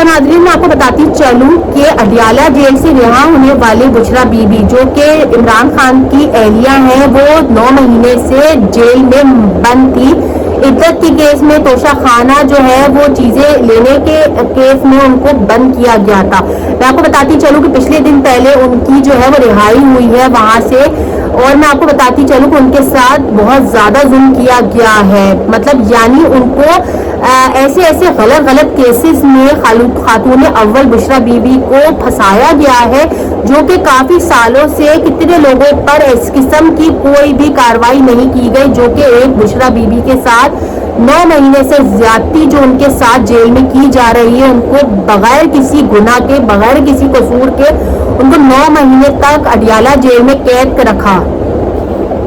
नाज़रीन मैं आपको बताती चलूं कि अडियाला जेल से रिहा होने वाली बुशरा बीबी जो कि इमरान खान की एहलिया हैं, वो 9 महीने से जेल में बंद थी। इद्दत के केस में तोशा खाना जो है वो चीजें लेने के केस में उनको बंद किया गया था। मैं आपको बताती चलूं कि पिछले दिन पहले उनकी जो है वो रिहाई हुई है वहां से, और मैं आपको बताती चलूं कि उनके साथ बहुत ज्यादा जुल्म किया गया है। मतलब यानी उनको ऐसे ऐसे गलत केसेस में खातून अव्वल बुशरा बीबी को फंसाया गया है, जो कि काफी सालों से कितने लोगों पर इस किस्म की कोई भी कार्रवाई नहीं की गई, जो कि एक बुशरा बीबी के साथ 9 महीने से ज्यादती जो उनके साथ जेल में की जा रही है, उनको बगैर किसी गुनाह के, बगैर किसी कसूर के उनको 9 महीने तक अडियाला जेल में कैद कर रखा।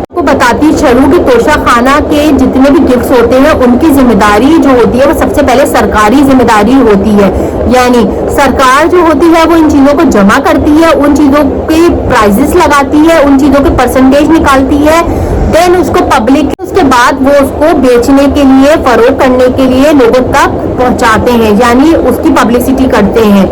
को बताती चलूं कि तोशा खाना के जितने भी गिफ्ट्स होते हैं उनकी जिम्मेदारी जो होती है वो सबसे पहले सरकारी जिम्मेदारी होती है। यानी सरकार जो होती है वो इन चीजों को जमा करती है, उन चीजों के प्राइजेस लगाती है, उन चीजों के परसेंटेज निकालती है, देन उसको पब्लिक, उसके बाद वो उसको बेचने के लिए, फरोख्त करने के लिए लोगों तक पहुंचाते हैं, यानी उसकी पब्लिसिटी करते हैं।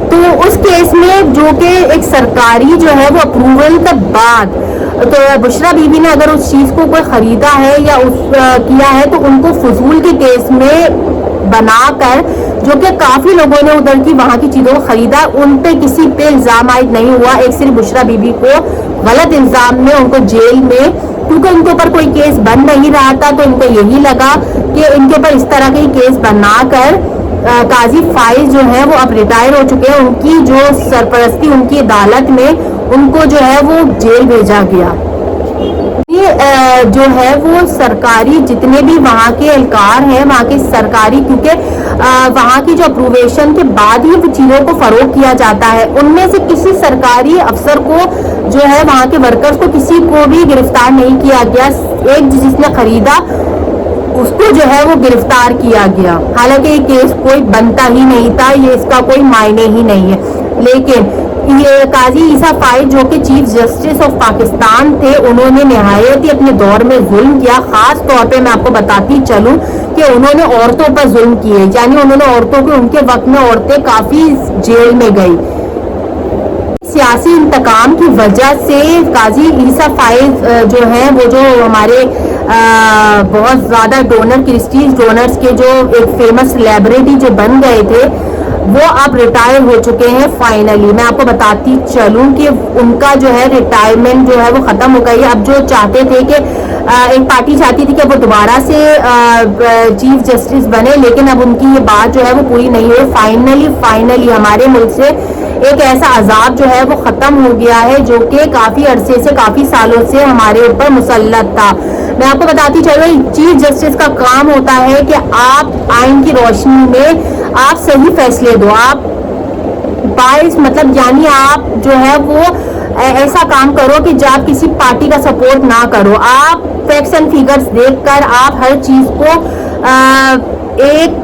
तो उस केस में जो कि एक सरकारी जो है वो अप्रूवल के बाद तो बुशरा बीबी ने अगर उस चीज को कोई खरीदा है या किया है तो उनको फजूल के केस में बनाकर, जो कि काफी लोगों ने उधर की वहां की चीजों को खरीदा, उन पे किसी पे इल्जाम आयद नहीं हुआ। एक सिर्फ बुशरा बीबी को गलत इल्जाम में उनको जेल में, क्योंकि उनके ऊपर कोई केस बन नहीं रहा था, तो इनको यही लगा कि इनके ऊपर इस तरह के केस बनाकर काजी फाइज जो है वो अब रिटायर हो चुके हैं, उनकी जो सरपरस्ती उनकी अदालत में उनको जो है वो जेल भेजा गया। ये जो है वो सरकारी जितने भी वहाँ के एहलकार हैं, वहाँ के सरकारी, क्योंकि वहाँ की जो अप्रूवेशन के बाद ही चीज़ों को फरोख्त किया जाता है, उनमें से किसी सरकारी अफसर को जो है वहाँ के वर्कर्स को किसी को भी गिरफ्तार नहीं किया गया। एक जिसने खरीदा उसको जो है वो गिरफ्तार किया गया, हालांकि ये केस कोई बनता ही नहीं था, ये इसका कोई मायने ही नहीं है। लेकिन ये काजी ईसा फाइज जो कि चीफ जस्टिस ऑफ पाकिस्तान थे, उन्होंने निहायत ही अपने दौर में जुल्म किया। खास तौर पे मैं आपको बताती चलूं कि उन्होंने औरतों पर जुल्म किए, यानी उन्होंने औरतों को, उनके वक्त में औरतें काफी जेल में गई। सियासी इंतकाम की वजह से काजी ईसा फाइज जो है वो जो हमारे बहुत ज्यादा डोनर, क्रिस्टीज डोनर्स के जो एक फेमस सेलिब्रिटी जो बन गए थे, वो अब रिटायर हो चुके हैं फाइनली। मैं आपको बताती चलूं कि उनका जो है रिटायरमेंट जो है वो खत्म हो गई है। अब जो चाहते थे कि एक पार्टी चाहती थी कि वो दोबारा से चीफ जस्टिस बने, लेकिन अब उनकी ये बात जो है वो पूरी नहीं हुई। फाइनली हमारे मुल्क से एक ऐसा अजाब जो है वो खत्म हो गया है, जो कि काफी अरसे से, काफी सालों से हमारे ऊपर मुसल्लत था। मैं आपको बताती चलूं, चीफ जस्टिस का काम होता है कि आप आइन की रोशनी में आप सही फैसले दो, आप बाइस, मतलब यानी आप जो है वो ऐसा काम करो कि जब किसी पार्टी का सपोर्ट ना करो, आप फैक्ट्स एंड फिगर्स देखकर आप हर चीज को एक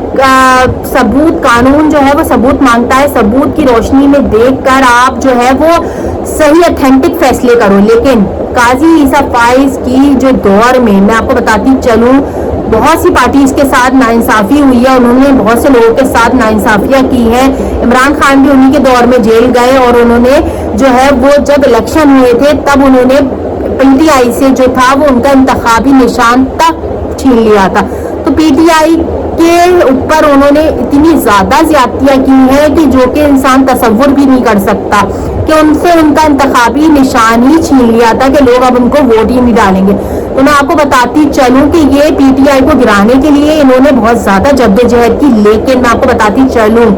सबूत, कानून जो है वो सबूत मांगता है, सबूत की रोशनी में देखकर आप जो है वो सही ऑथेंटिक फैसले करो। लेकिन काजी ईसा फाइज की जो दौर में मैं आपको बताती चलूं, बहुत सी पार्टीज के साथ नाइंसाफी हुई है, उन्होंने बहुत से लोगों के साथ नाइंसाफियां की हैं। इमरान खान भी उन्हीं के दौर में जेल गए, और उन्होंने जो है वो जब इलेक्शन हुए थे तब उन्होंने पीटीआई से जो था वो उनका इंतखाबी निशान तक छीन लिया था। तो पीटीआई के ऊपर उन्होंने इतनी ज्यादा ज्यादतियां की हैं कि जो कि इंसान तसव्वुर भी नहीं कर सकता, कि उनसे उनका इंतखाबी निशान ही छीन लिया था कि लोग अब उनको वोट ही नहीं डालेंगे। तो मैं आपको बताती चलूं कि ये पीटीआई को गिराने के लिए इन्होंने बहुत ज्यादा जद्दोजहद की, लेकिन मैं आपको बताती चलूं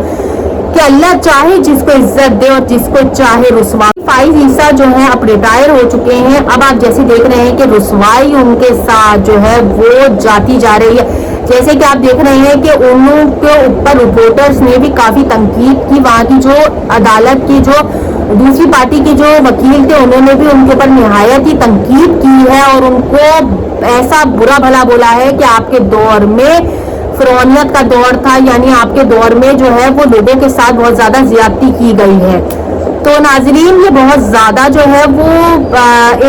कि अल्लाह चाहे जिसको इज्जत दे और जिसको चाहे रुसवा। फाइज ईसा जो है अब रिटायर हो चुके हैं। अब आप जैसे देख रहे हैं कि रुसवाई उनके साथ जो है वो जाती जा रही है। जैसे कि आप देख रहे हैं कि उनके ऊपर रिपोर्टर्स ने भी काफी तनकीद की, वहाँ की जो अदालत की जो दूसरी पार्टी के जो वकील थे उन्होंने भी उनके ऊपर निहायत ही तनकीद की है, और उनको ऐसा बुरा भला बोला है कि आपके दौर में फिरौनियत का दौर था, यानी आपके दौर में जो है वो लोगों के साथ बहुत ज्यादा ज्यादती की गई है। तो नाजरीन, ये बहुत ज्यादा जो है वो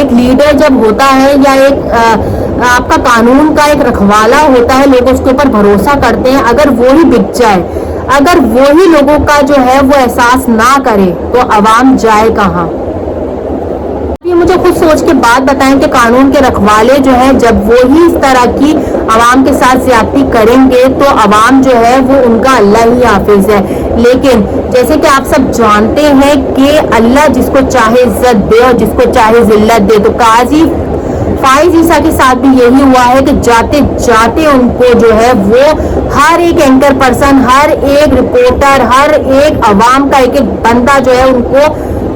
एक लीडर जब होता है या एक आपका कानून का एक रखवाला होता है, लोग उसके ऊपर भरोसा करते हैं। अगर वो ही बिक जाए, اگر وہی لوگوں کا جو ہے وہ احساس نہ کرے تو عوام جائے کہاں؟ یہ مجھے خود سوچ کے بات بتائیں کہ قانون کے رکھوالے جو ہیں جب وہی اس طرح کی عوام کے ساتھ زیادتی کریں گے تو عوام جو ہے وہ ان کا اللہ ہی حافظ ہے. لیکن جیسے کہ آپ سب جانتے ہیں کہ اللہ جس کو چاہے عزت دے اور جس کو چاہے ذلت دے. تو قاضی فائز عیسیٰ کے ساتھ بھی یہی ہوا ہے کہ جاتے جاتے ان کو جو ہے وہ ہر ایک اینکر پرسن، ہر ایک رپورٹر، ہر ایک عوام کا ایک ایک بندہ جو ہے ان کو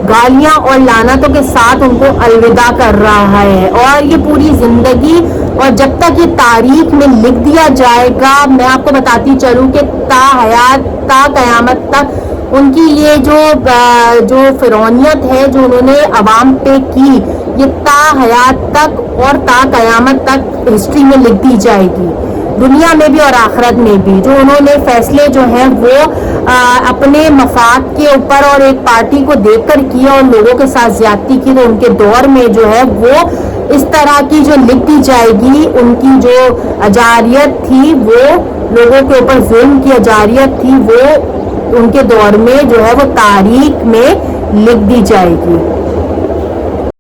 گالیاں اور لعنتوں کے ساتھ ان کو الوداع کر رہا ہے. اور یہ پوری زندگی اور جب تک یہ تاریخ میں لکھ دیا جائے گا، میں آپ کو بتاتی چلوں کہ تا حیات تا قیامت تک ان کی یہ جو فرعونیت ہے جو انہوں نے عوام پہ کی، یہ تا حیات تک اور تا قیامت تک ہسٹری میں لکھ دی جائے گی، دنیا میں بھی اور آخرت میں بھی. جو انہوں نے فیصلے جو ہیں وہ اپنے مفاد کے اوپر اور ایک پارٹی کو دیکھ کر کیا اور لوگوں کے ساتھ زیادتی کی، تو ان کے دور میں جو ہے وہ اس طرح کی جو لکھ دی جائے گی، ان کی جو اجاریت تھی، وہ لوگوں کے اوپر ظلم کی اجاریت تھی، وہ ان کے دور میں جو ہے وہ تاریخ میں لکھ دی جائے گی.